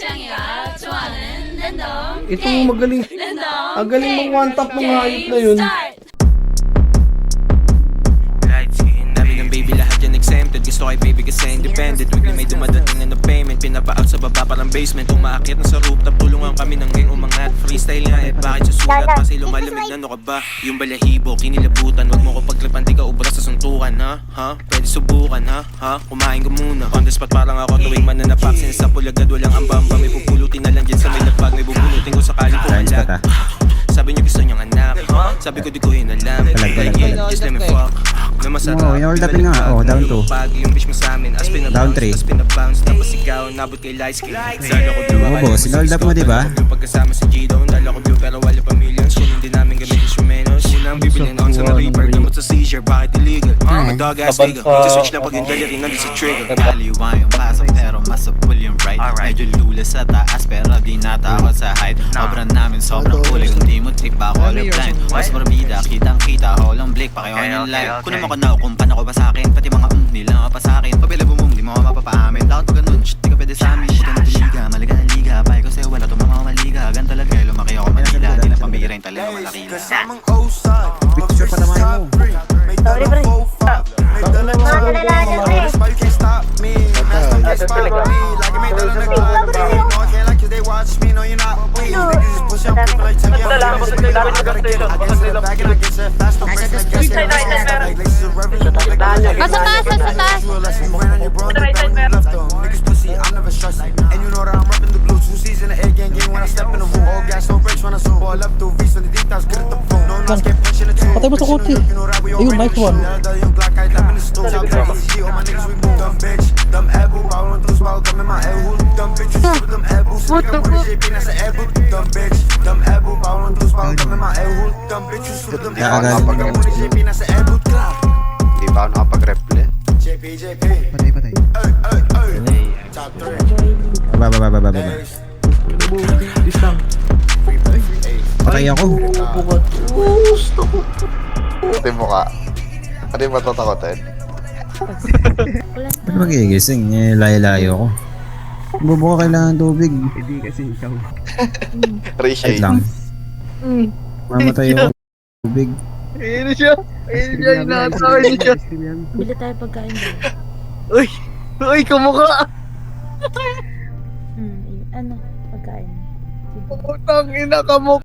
짱이가 좋아하는 랜덤 Itong magaling. 랜덤 Ang galing mong one tap ng hayop na yun. Light skin, namin ng baby lahat yan exempted. Gusto kay baby kasi independent. Weekly may dumadating na payment. Pinapa-out sa baba parang basement. Umaakit na sa rooftop, tulungan kami ng gang umangat. Freestyle nga bakit sa sulat? Kasi lumalamig na ka ba? Yung balahibo, kinilabutan. Huwag mo ko paglapan, di ka ubra sa suntukan, ha? Pwede subukan, ha? Kumain ka muna. On the spot parang ako tuwing mananapak. Sinasa pulagad, walang ambamba. May pupulutin na lang dyan sa may lapag. May bubunutin ko sakaling pumalag. Sabi niyo gusto niyang anak. Sabi ko di ko inalam. Just let me fuck. Na masarap. all that nga. Down 2. Yung bitch mo sa amin. As Down 3. As pinabounce. Tapos ikaw, nabot kay light skin. Dala ko blue. Oo, boss. Inold up mo, diba? Yung pagkasama sa G-Down. Dala ko blue pero wala pa millions. Kung hindi namin gamit instrumentos. Unang bibilin on sa na-reaper. Gamot sa seizure. Bakit illegal? Mag-dog ass nigga. Mag-switch lang pag yung dali rin nandun sa trigger. Kaliwa yung pasok pero masapul yung right. Medyo lulas sa taas pero di natakot sa height. Obran namin sobrang huli kung di mo trip ba colorblind. Mas morbida, kitang kita, holang blake pa kayo yung live. Kung naman ko na kumpan ako ba sa'kin, pati mga nila nga pa sa'kin. Pabila bumong, di mo ako mapapaamin. Takot pa ganun, shit, di ka pwede sa'min. Puto na tuliga, maliga na liga. Bahay ko sa'yo, wala to mga maliga. Gan talaga, lumaki ako Manila. Di na pambira yung talaga malaki na. Picture pa naman mo. Sorry, pre. Mga kalalaga, pre. Nasa taas, nasa taas. Patay mo sa kotse. Ayun, nice one. Hindi pa ako nakapag-reple. Patay. Baba. Patay ako. Pati mo ka. Ano yung matatakotin? Ba't magigising? Layo-layo ako. Bubuka kailangan tubig. Hindi kasi ikaw. Wait Reshade. lang. Mamatay ako. Tubig. Ayun siya. Inaatawin niya. Bili tayo pagkain doon. Uy, kamukha. Ano? Pagkain. Putang ina ka mo.